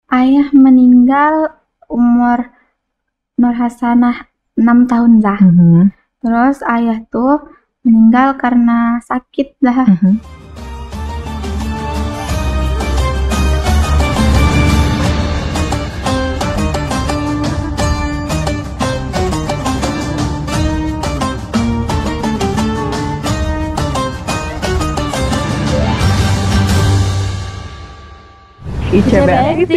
Ayah meninggal umur Nur Hasanah 6 tahun lah. Terus ayah tuh meninggal karena sakit lah. ICBS TV,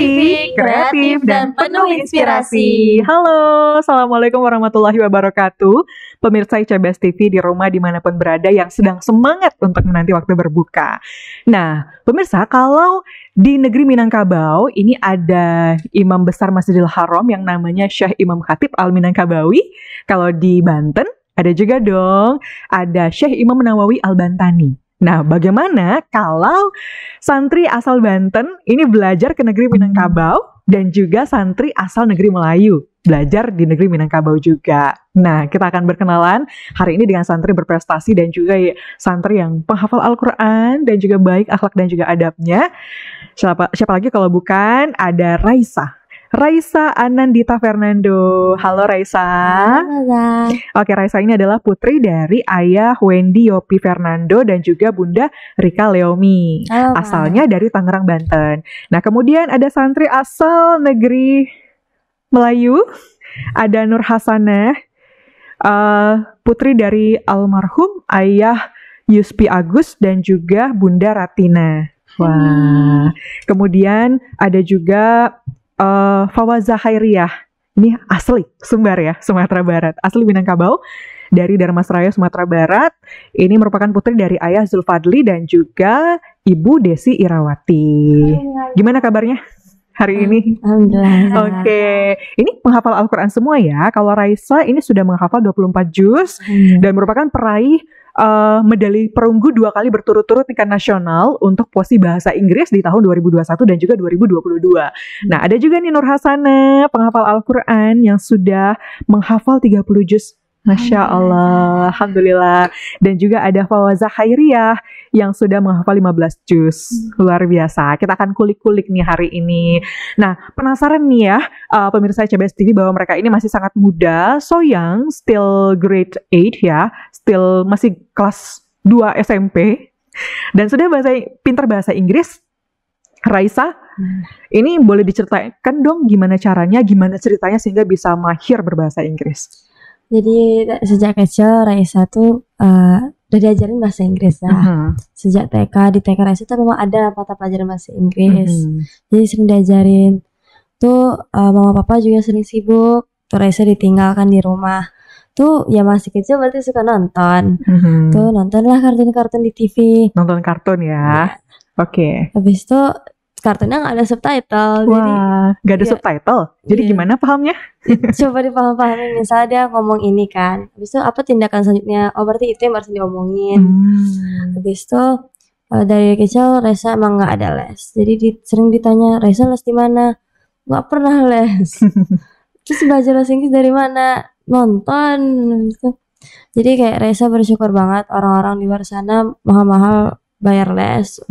kreatif dan penuh inspirasi. Halo, Assalamualaikum warahmatullahi wabarakatuh. Pemirsa ICBS TV di rumah dimanapun berada yang sedang semangat untuk menanti waktu berbuka. Nah, pemirsa, kalau di negeri Minangkabau ini ada imam besar Masjidil Haram yang namanya Syekh Imam Khatib Al-Minangkabawi. Kalau di Banten ada juga dong, ada Syekh Imam Nawawi Al-Bantani. Nah, bagaimana kalau santri asal Banten ini belajar ke negeri Minangkabau dan juga santri asal negeri Melayu belajar di negeri Minangkabau juga. Nah, kita akan berkenalan hari ini dengan santri berprestasi dan juga santri yang penghafal Al-Quran dan juga baik akhlak dan juga adabnya. Siapa lagi kalau bukan ada Raisa Anandita Fernando. Halo Raisa. Halo. Oke, Raisa ini adalah putri dari ayah Wendy Yopi Fernando dan juga bunda Rika Leomi. Halo, asalnya dari Tangerang, Banten. Nah, kemudian ada santri asal negeri Melayu, ada Nur Hasanah, putri dari almarhum ayah Yuspi Agus dan juga bunda Ratina. Wah. Kemudian ada juga Fawaza Khairiyah, ini asli Sumbar ya, Sumatera Barat, asli Minangkabau dari Darmasraya, Sumatera Barat. Ini merupakan putri dari ayah Zulfadli dan juga ibu Desi Irawati. Gimana kabarnya hari ini? Alhamdulillah. Oke, ini penghafal Al-Quran semua ya. Kalau Raisa ini sudah menghafal 24 juz dan merupakan peraih medali perunggu 2 kali berturut-turut tingkat nasional untuk posisi bahasa Inggris di tahun 2021 dan juga 2022. Nah, ada juga nih Nur Hasanah, penghafal Al-Quran yang sudah menghafal 30 juz. Masya Allah, Alhamdulillah. Dan juga ada Fawaza Khairiyah yang sudah menghafal 15 juz. Luar biasa. Kita akan kulik-kulik nih hari ini. Nah, penasaran nih ya, pemirsa ICBS TV bahwa mereka ini masih sangat muda, so young, still grade 8 ya, still masih kelas 2 SMP, dan sudah pintar bahasa Inggris. Raisa, ini boleh diceritakan dong gimana caranya, gimana ceritanya sehingga bisa mahir berbahasa Inggris? Jadi sejak kecil Raisa tuh udah diajarin bahasa Inggris lah. Sejak TK, di TK Raisa tuh memang ada mata pelajaran bahasa Inggris. Jadi sering diajarin. Tuh mama papa juga sering sibuk. Tuh Raisa ditinggalkan di rumah. Tuh ya masih kecil berarti suka nonton. Tuh nontonlah kartun-kartun di TV. Nonton kartun ya. Oke. Habis itu kartunnya nggak ada subtitle. Wah, nggak ada subtitle. Jadi gimana pahamnya? Coba dipaham-pahamin. Misalnya dia ngomong ini kan, habis itu apa tindakan selanjutnya? Oh berarti itu yang harus diomongin. Habis itu dari kecil Raisa emang nggak ada les. Jadi sering ditanya, Raisa les di mana? Nggak pernah les. Terus belajar bahasa Inggris dari mana? Nonton. Gitu. Jadi kayak Raisa bersyukur banget orang-orang di luar sana mahal-mahal bayar les.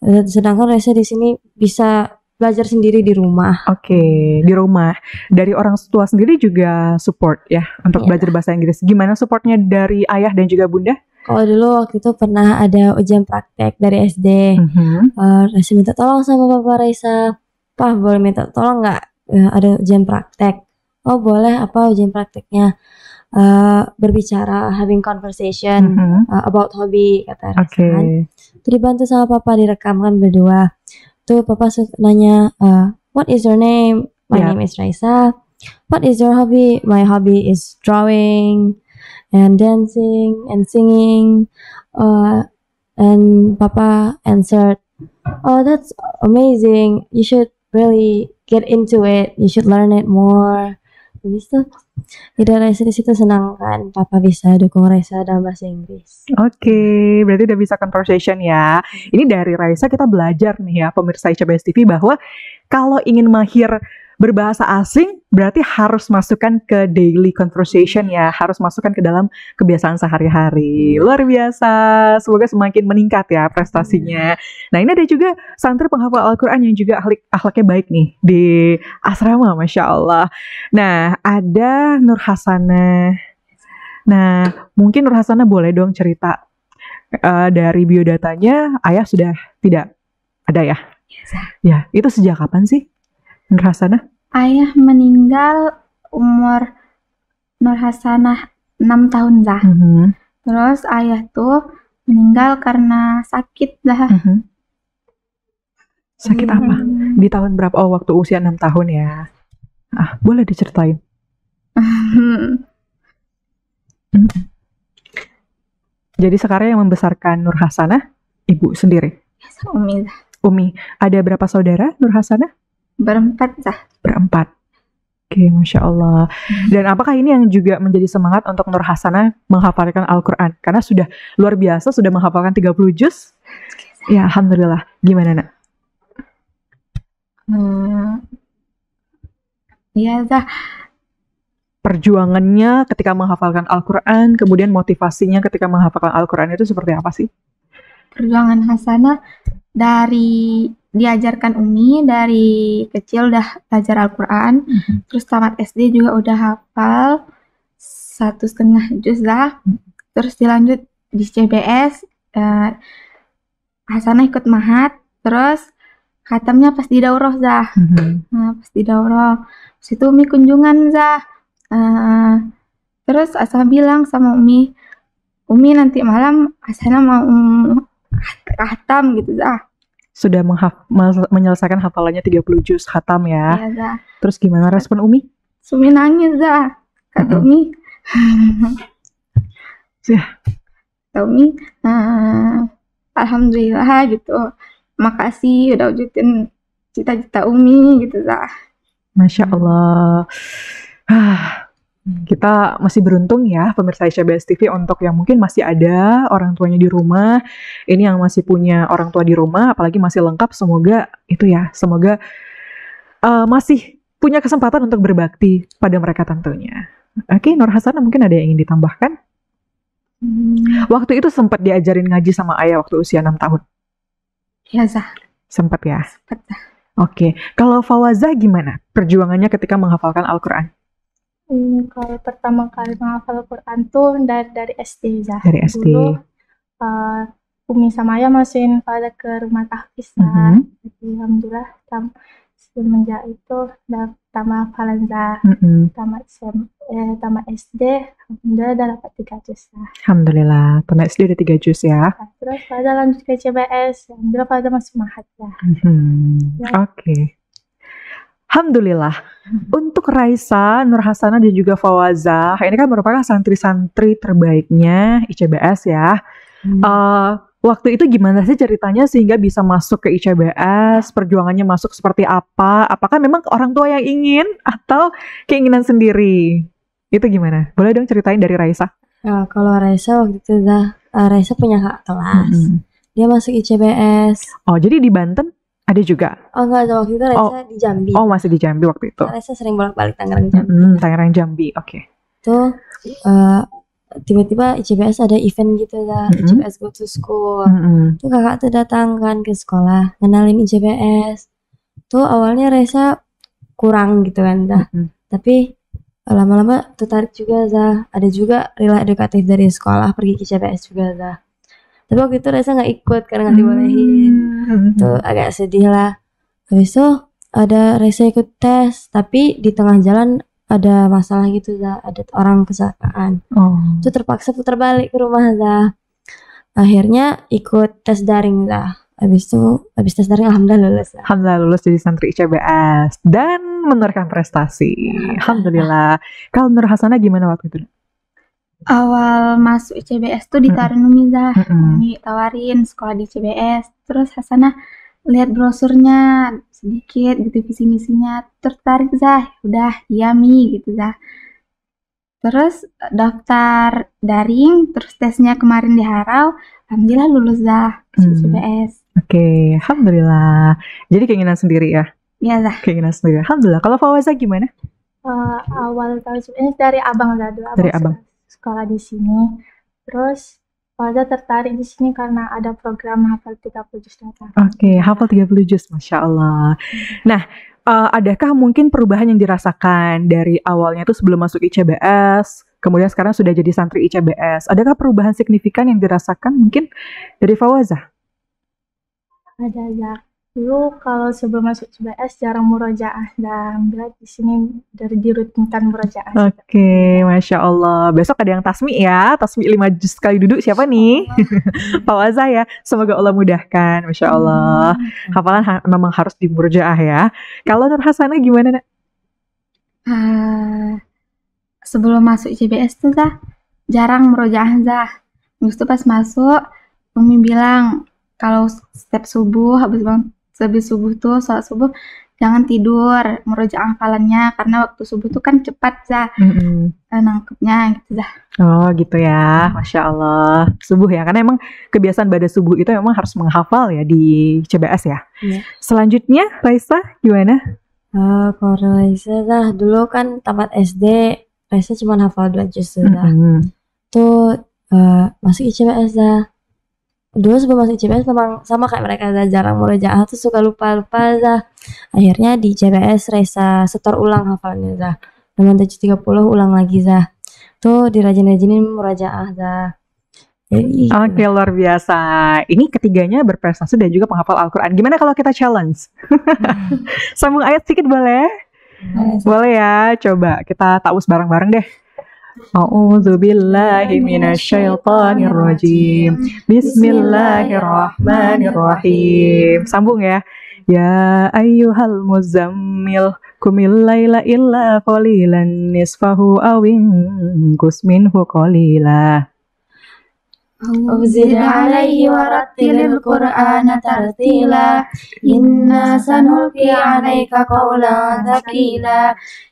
Sedangkan Raisa di sini bisa belajar sendiri di rumah. Oke, di rumah. Dari orang tua sendiri juga support ya untuk belajar bahasa Inggris. Gimana supportnya dari ayah dan juga bunda? Kalau dulu waktu itu pernah ada ujian praktek dari SD. Raisa minta tolong sama papa Raisa. Pak, boleh minta tolong nggak? Ada ujian praktek. Oh boleh, apa ujian prakteknya? Berbicara, having conversation about hobby, kata Raisa kan. Itu dibantu sama papa, direkamkan berdua. Tuh papa nanya, what is your name? My name is Raisa. What is your hobby? My hobby is drawing and dancing and singing. And papa answered, oh that's amazing. You should really get into it. You should learn it more. Habis itu tidak Raisa di situ senang kan papa bisa dukung Raisa dalam bahasa Inggris. Oke, berarti udah bisa conversation ya. Ini dari Raisa kita belajar nih ya pemirsa ICBS TV bahwa kalau ingin mahir berbahasa asing berarti harus masukkan ke daily conversation ya, harus masukkan ke dalam kebiasaan sehari-hari. Luar biasa, semoga semakin meningkat ya prestasinya. Nah ini ada juga santri penghafal Al-Quran yang juga akhlaknya baik nih di asrama, Masya Allah. Nah ada Nur Hasanah. Nah mungkin Nur Hasanah boleh dong cerita dari biodatanya, ayah sudah tidak ada ya? Ya, itu sejak kapan sih Nur Hasanah? Ayah meninggal umur Nur Hasanah 6 tahun Zah. Terus ayah tuh meninggal karena sakit Zah. Sakit apa? Di tahun berapa? Oh, waktu usia 6 tahun ya. Boleh diceritain? Jadi sekarang yang membesarkan Nur Hasanah, ibu sendiri? Umi Zah. Umi, ada berapa saudara Nur Hasanah? Berempat Zah. Berempat. Oke, Masya Allah. Dan apakah ini yang juga menjadi semangat untuk Nur Hasanah menghafalkan Al-Quran? Karena sudah luar biasa, sudah menghafalkan 30 juz. Ya, Alhamdulillah. Gimana, Nak? Iya Zah. Perjuangannya ketika menghafalkan Al-Quran, kemudian motivasinya ketika menghafalkan Al-Quran itu seperti apa sih? Perjuangan Hasanah dari diajarkan Umi dari kecil udah belajar Al-Quran, terus tamat SD juga udah hafal 1,5 juz Zah, terus dilanjut di CBS, Hasanah ikut mahat, terus khatamnya pas di daurah Zah. Nah, pas di daurah, situ Umi kunjungan Zah, terus Hasanah bilang sama Umi nanti malam Hasanah mau khatam gitu Zah. Sudah menyelesaikan hafalannya 30 juz khatam ya. Iya Zah. Terus gimana respon Umi? Umi nangis Zah. Kata Umi, kata Umi, alhamdulillah gitu. Makasih udah wujudin cita-cita Umi gitu Zah. Masya Allah. Kita masih beruntung ya pemirsa ICBS TV untuk yang mungkin masih ada orang tuanya di rumah. Ini yang masih punya orang tua di rumah, apalagi masih lengkap, semoga itu ya, semoga masih punya kesempatan untuk berbakti pada mereka tentunya. Oke, Nur Hasanah mungkin ada yang ingin ditambahkan? Waktu itu sempat diajarin ngaji sama ayah waktu usia 6 tahun? Iya Zah. Sempat ya? Sempat Zah. Oke, kalau Fawazah gimana perjuangannya ketika menghafalkan Al-Quran? Kalau pertama kali menghafal Al-Quran tuh dari SD Zah. Dari SD. Dulu Umi sama Ayah masukin pada ke rumah tahfiz Zah. Jadi alhamdulillah semenjak itu udah tamat hafalan Zah. Tamat SD alhamdulillah udah dapat 3 juz Zah. Alhamdulillah, tamat SD udah 3 juz ya. Terus pada lanjut ke CBS, alhamdulillah pada masuk mahat Zah. Oke. Alhamdulillah. Untuk Raisa, Nur Hasanah dan juga Fawazah, ini kan merupakan santri-santri terbaiknya ICBS ya. Waktu itu gimana sih ceritanya sehingga bisa masuk ke ICBS? Perjuangannya masuk seperti apa? Apakah memang orang tua yang ingin atau keinginan sendiri? Itu gimana? Boleh dong ceritain dari Raisa? Kalau Raisa waktu itu Raisa punya kakak kelas. Dia masuk ICBS. Oh, jadi di Banten ada juga? Oh enggak, ada waktu itu Raisa di Jambi. Oh, masih di Jambi waktu itu. Raisa sering bolak-balik Tangerang Jambi. Tangerang Jambi, oke. Tuh tiba-tiba ICBS ada event gitu Zah, ICBS Go to School. Tuh kakak tuh datang kan ke sekolah, ngenalin ICBS. Tuh awalnya Raisa kurang gitu kan Zah. Tapi lama-lama tertarik juga Zah. Ada juga rela edukatif dari sekolah pergi ke ICBS juga Zah. Tapi waktu itu Raisa gak ikut karena gak dibolehin. Tuh agak sedih lah. Habis itu ada Raisa ikut tes, tapi di tengah jalan ada masalah gitu Zah, ada orang kecelakaan. Itu terpaksa putar balik ke rumah Zah. Akhirnya ikut tes daring Zah. Habis tes daring alhamdulillah lulus Zah. Alhamdulillah lulus jadi santri ICBS dan menorehkan prestasi. Alhamdulillah. Kalau Nur Hasanah gimana waktu itu? Awal masuk ICBS tuh ditawarin Umi Zah. Umi tawarin sekolah di ICBS. Terus Hasanah lihat brosurnya sedikit gitu, visi misinya, tertarik Zah. Udah iya Mi gitu Zah. Terus daftar daring, terus tesnya kemarin di Harau, alhamdulillah lulus Zah ICBS. Oke, alhamdulillah. Jadi keinginan sendiri ya? Iya Zah. Keinginan sendiri. Alhamdulillah. Kalau Fawaza gimana? Awal tahu CPNS dari abang Zah dulu. Dari abang. Sekolah di sini. Terus Fawaza tertarik di sini karena ada program hafal 30 juz Dakwah. Oke, hafal 30 juz, Masya Allah. Nah, adakah mungkin perubahan yang dirasakan dari awalnya itu sebelum masuk ICBS, kemudian sekarang sudah jadi santri ICBS? Adakah perubahan signifikan yang dirasakan mungkin dari Fawaza? Ada Zah. Dulu kalau sebelum masuk CBS jarang murojaah dan berat di sini dari dirutinkan murojaah. Oke, Masya Allah. Besok ada yang tasmi ya, tasmi 5 juz sekali duduk. Siapa nih? Fawaza ya. Semoga Allah mudahkan, Masya Allah. Hafalan memang harus dimurojaah ya. Kalau Nur Hasanah gimana, Nak? Sebelum masuk ICBS tuh Zah, jarang murojaah Zah. Terus tuh pas masuk, Umi bilang kalau setiap subuh habis subuh tuh sholat subuh jangan tidur, murojaah hafalannya karena waktu subuh tuh kan cepat Zah nangkepnya gitu Zah. Oh gitu ya, Masya Allah. Subuh ya, karena emang kebiasaan pada subuh itu memang harus menghafal ya di CBS ya. Selanjutnya Raisa gimana? Kalau Raisa Zah dulu kan tamat SD, Raisa cuma hafal 2 juz Zah. Tuh masuk ICBS Zah. Dulu sebelum masuk CBS memang sama kayak mereka Zah, jarang murojaah tuh suka lupa-lupa Zah. Akhirnya di CBS Raisa setor ulang hafalannya Zah. Dengan 730 ulang lagi Zah. Tuh dirajin-rajinin murojaah Zah. Oke, luar biasa. Ini ketiganya berprestasi dan juga penghafal Al-Quran. Gimana kalau kita challenge? Sambung ayat sedikit boleh? Boleh ya, coba kita ta'awuz bareng-bareng deh. A'udzu billahi minasyaitonir rajim. Bismillahirrahmanirrahim. Sambung ya. Ya ayyuhal muzammil qumil laila illa qalilan nisfahu aw inqus minhu qalila. أوزد عليه ورتل القرآن ترتيلا إنا سنلقي عليك قولا ثقيلا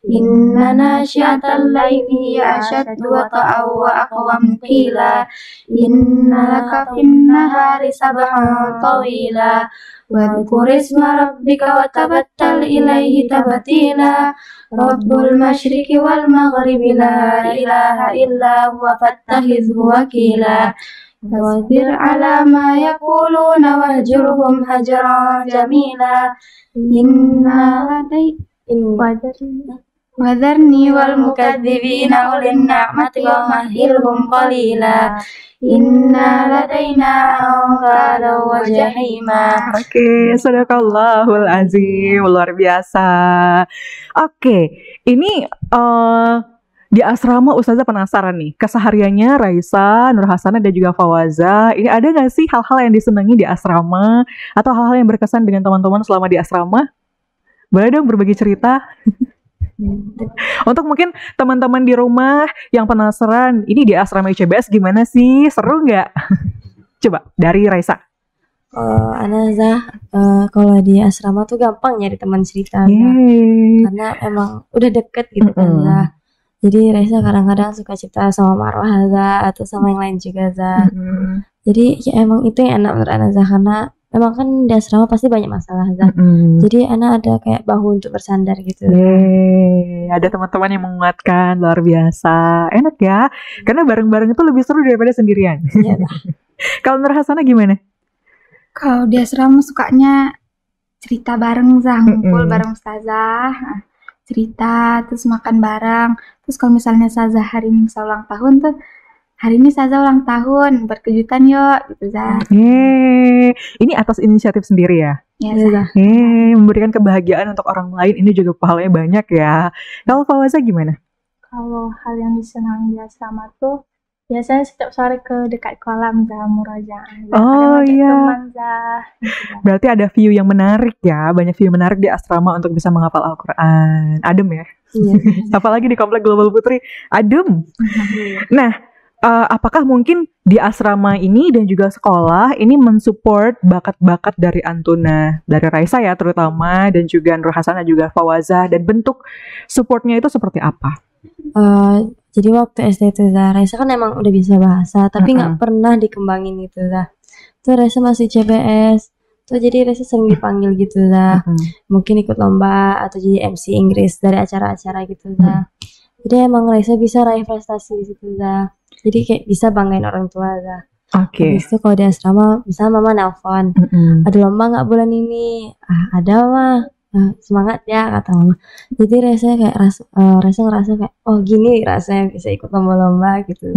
إن ناشئة الليل هي أشد وطئا وأقوم قيلا إن لك في النهار سبحا طويلا واذكر اسم ربك وتبتل إليه تبتيلا رب المشرق والمغرب لا إله إلا هو فاتخذه وكيلا واصبر على ما يقولون واهجرهم هجرا جميلا وذرني والمكذبين أولي النعمة ومهلهم قليلا Inna ladaina anqala wa jahima. Oke, sadaqallahul azim, luar biasa. Oke, ini di asrama Ustazah penasaran nih, kesehariannya Raisa, Nur Hasanah dan juga Fawaza, ini ada gak sih hal-hal yang disenangi di asrama atau hal-hal yang berkesan dengan teman-teman selama di asrama? Boleh dong berbagi cerita? Untuk mungkin teman-teman di rumah yang penasaran, ini di asrama ICBS gimana sih? Seru nggak? Coba dari Raisa. Anazah, kalau di asrama tuh gampang nyari teman cerita, karena emang udah deket gitu kan Zah. Jadi Raisa kadang-kadang suka cerita sama Marwah Zah atau sama yang lain juga Zah. Jadi ya emang itu yang enak menurut Anazah, karena memang kan di asrama pasti banyak masalah Zah. Jadi Ana ada kayak bahu untuk bersandar gitu. Ada teman-teman yang menguatkan, luar biasa. Enak ya, karena bareng-bareng itu lebih seru daripada sendirian. Kalau Nur Hasanah gimana? Kalau di asrama sukanya cerita bareng Zah, ngumpul bareng Ustazah, cerita, terus makan bareng. Terus kalau misalnya Ustazah hari ini misal ulang tahun tuh, hari ini Ustazah ulang tahun, berkejutan yuk, gitu Zah. Ini atas inisiatif sendiri ya? Iya Zah. Memberikan kebahagiaan untuk orang lain, ini juga pahalanya banyak ya. Kalau Fawaza gimana? Kalau hal yang disenangi di asrama tuh, biasanya setiap sore ke dekat kolam Zah, murojaah. Oh iya. Teman Zah. Berarti ada view yang menarik ya, banyak view menarik di asrama untuk bisa menghafal Al-Quran. Adem ya? Apalagi di Komplek Global Putri, adem. Nah, apakah mungkin di asrama ini dan juga sekolah ini mensupport bakat-bakat dari Antuna, dari Raisa ya terutama, dan juga Nur Hasanah juga Fawaza, dan bentuk supportnya itu seperti apa? Jadi waktu SD itu Zah, Raisa kan emang udah bisa bahasa, tapi nggak pernah dikembangin gitu Zah. Tuh Raisa masih CBS, Tuh jadi Raisa sering dipanggil gitu lah. Mungkin ikut lomba atau jadi MC Inggris dari acara-acara gitu lah. Jadi emang Raisa bisa raih prestasi di situ lah. Jadi kayak bisa banggain orang tua lah. Habis itu kalau di asrama, misalnya mama nelpon, ada lomba nggak bulan ini? Ada mah. Semangat ya kata mama. Jadi Raisa kayak Raisa ngerasa kayak oh gini rasanya bisa ikut lomba-lomba gitu.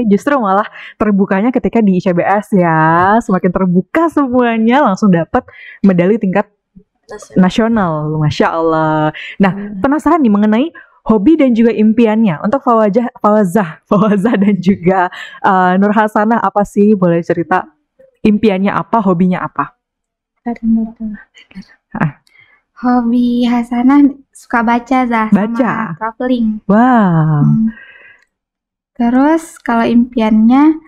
Justru malah terbukanya ketika di ICBS ya, semakin terbuka semuanya langsung dapat medali tingkat nasional. Masya Allah. Nah, penasaran nih mengenai hobi dan juga impiannya untuk Fawazah dan juga Nur Hasanah, apa sih, boleh cerita impiannya apa, hobinya apa? Hobi Hasanah suka baca Zah, sama traveling. Wow. Terus kalau impiannya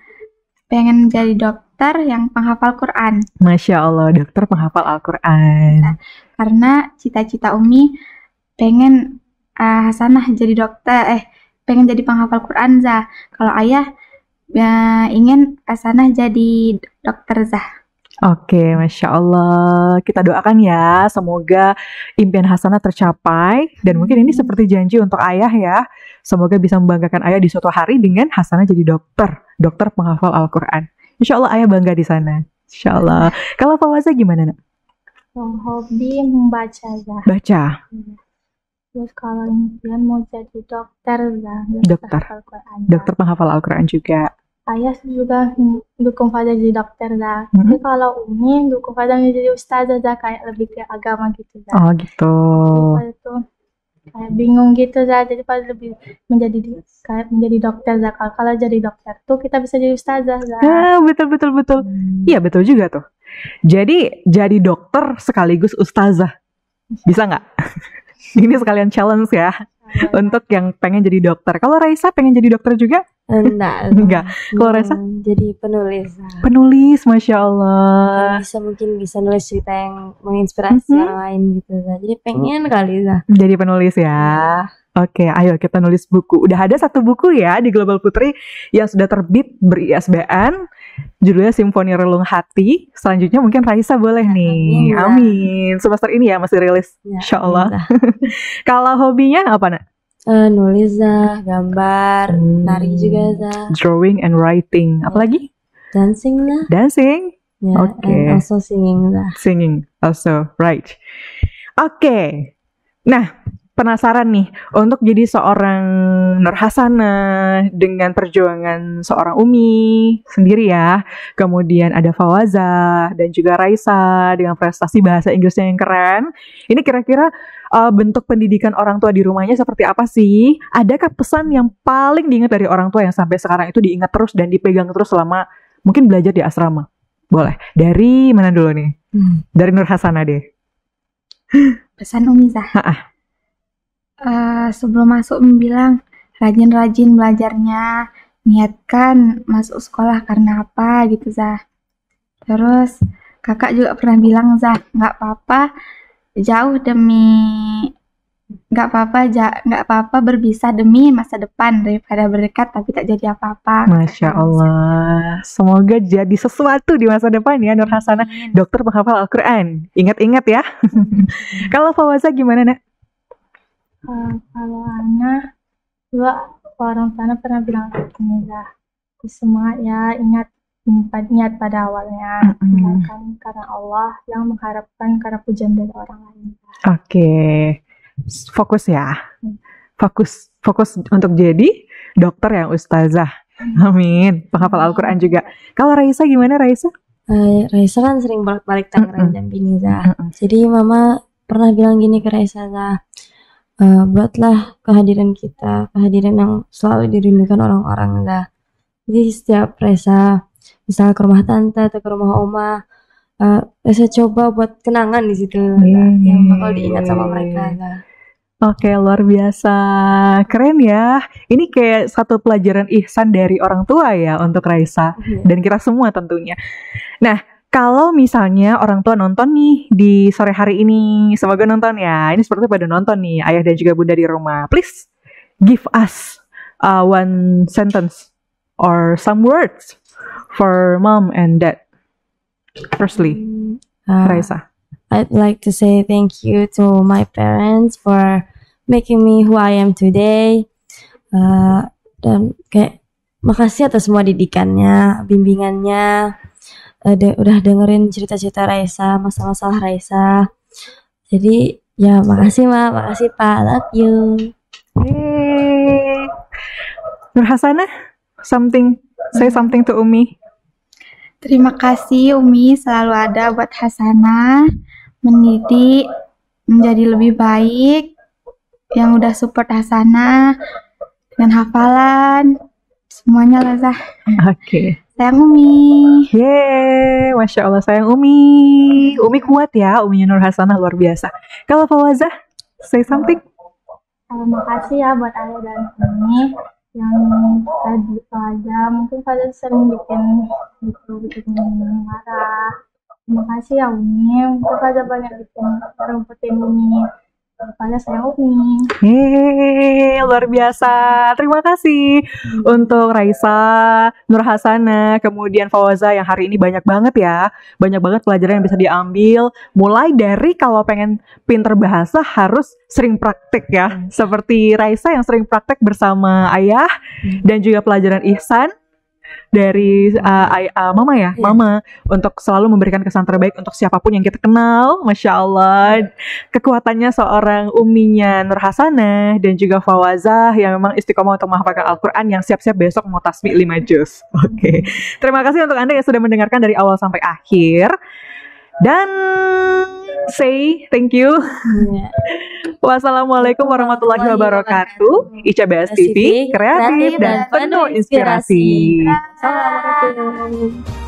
pengen jadi dokter yang penghafal Quran. Masya Allah, dokter penghafal Al-Quran. Karena cita-cita Umi pengen Hasanah jadi dokter, pengen jadi penghafal Quran Zah. Kalau ayah ingin Hasanah jadi dokter Zah. Oke, Masya Allah. Kita doakan ya, semoga impian Hasanah tercapai. Dan mungkin ini seperti janji untuk ayah ya. Semoga bisa membanggakan ayah di suatu hari dengan Hasanah jadi dokter penghafal Al-Quran. Insya Allah ayah bangga di sana. Insya Allah. Kalau Fawazah gimana, Nak? Hobi membaca ya. Baca. Terus kalau impian mau jadi dokter ya. Dokter penghafal Al-Quran juga. Ayah juga dukung Fadha jadi dokter dah. Tapi kalau Umi dukung Fadha jadi ustazah dah, kayak lebih ke agama gitu dah. Oh gitu. Jadi tuh kayak bingung gitu dah. Jadi Fadha lebih menjadi dokter dah. Kalau jadi dokter tuh kita bisa jadi ustazah dah. Ya, betul. Iya betul juga tuh. Jadi jadi dokter sekaligus ustazah. Bisa nggak? Ini sekalian challenge ya. Untuk yang pengen jadi dokter. Kalau Raisa pengen jadi dokter juga? Enggak. Kalau Raisa? Jadi penulis. Penulis, Masya Allah. Mungkin bisa nulis cerita yang menginspirasi orang lain gitu. Jadi pengen kali lah. Jadi penulis ya. Oke, ayo kita nulis buku. Udah ada satu buku ya di Global Putri yang sudah terbit ber-ISBN. Judulnya Simfoni Relung Hati. Selanjutnya mungkin Raisa boleh nih. Amin. Semester ini ya masih rilis. Insya Allah. Kalau hobinya apa, Nak? Nulis lah, gambar, nari juga lah. Drawing and writing. Apalagi? Dancing lah. Dancing? And also singing lah. Singing also, right. Oke. Nah, penasaran nih untuk jadi seorang Nur Hasanah dengan perjuangan seorang Umi sendiri ya. Kemudian ada Fawazah dan juga Raisa dengan prestasi bahasa Inggrisnya yang keren. Ini kira-kira bentuk pendidikan orang tua di rumahnya seperti apa sih? Adakah pesan yang paling diingat dari orang tua yang sampai sekarang itu diingat terus dan dipegang terus selama mungkin belajar di asrama? Boleh. Dari mana dulu nih? Dari Nur Hasanah deh. Pesan Umi Zah. Sebelum masuk bilang rajin-rajin belajarnya, niatkan masuk sekolah karena apa gitu Zah. Terus kakak juga pernah bilang Zah, nggak apa-apa berbisa demi masa depan daripada berdekat tapi tak jadi apa-apa. Masya Allah. Semoga jadi sesuatu di masa depan ya Nur Hasanah, dokter penghafal Al-Quran. Ingat-ingat ya. Kalau Fawazah gimana, Nak? Kalau Ana juga orang tua pernah bilang begini lah, semangat ya, ingat niat pada awalnya, tinggalkan karena Allah, yang mengharapkan karena pujian dari orang lain. Oke, fokus ya, fokus untuk jadi dokter yang ustazah. Amin. Penghafal Al-Quran juga. Kalau Raisa gimana, Raisa? Raisa kan sering balik Tangerang Jambi nih Zah. Jadi mama pernah bilang gini ke Raisa Zah, buatlah kehadiran kita, kehadiran yang selalu dirindukan orang-orang Zah. Jadi setiap Raisa misal ke rumah tante atau ke rumah oma, Raisa coba buat kenangan di situ yang bakal diingat sama mereka Zah. Oke, luar biasa, keren ya. Ini kayak satu pelajaran ihsan dari orang tua ya untuk Raisa dan kita semua tentunya. Nah, kalau misalnya orang tua nonton nih di sore hari ini, semoga nonton ya. Ini seperti pada nonton nih, ayah dan juga bunda di rumah. Please give us one sentence or some words for mom and dad. Firstly, Uh, Raisa. I'd like to say thank you to my parents for making me who I am today. Dan kayak makasih atas semua didikannya, bimbingannya, udah dengerin cerita-cerita Raisa, masalah-masalah Raisa. Jadi ya makasih Ma, makasih Pak, love you. Yeay. Nur Hasanah, say something to Umi. Terima kasih Umi selalu ada buat Hasanah, mendidik menjadi lebih baik, yang udah support Hasanah dengan hafalan, semuanya lah. Oke. Sayang Umi. Yeay, Masya Allah sayang Umi. Umi kuat ya, Uminya Nur Hasanah luar biasa. Kalau Fawazah, say something. Terima kasih ya buat ayah dan Umi yang tadi aja mungkin pada sering bikin marah. Terima kasih ya Umi, mungkin pada banyak rumputin Umi. Pada saya Umi. Hehehe, luar biasa. Terima kasih untuk Raisa, Nur Hasanah, kemudian Fawazah yang hari ini banyak banget ya. Banyak banget pelajaran yang bisa diambil. Mulai dari kalau pengen pinter bahasa harus sering praktek ya. Seperti Raisa yang sering praktek bersama ayah dan juga pelajaran ihsan dari mama ya, mama untuk selalu memberikan kesan terbaik untuk siapapun yang kita kenal. Masya Allah, kekuatannya seorang uminya Nur Hasanah dan juga Fawazah yang memang istiqomah untuk menghafalkan Al-Quran yang siap-siap besok mau tasbih 5 juz. Oke. Terima kasih untuk Anda yang sudah mendengarkan dari awal sampai akhir. Dan say thank you. Wassalamualaikum warahmatullahi wabarakatuh. ICBS TV, kreatif dan penuh inspirasi. Assalamualaikum.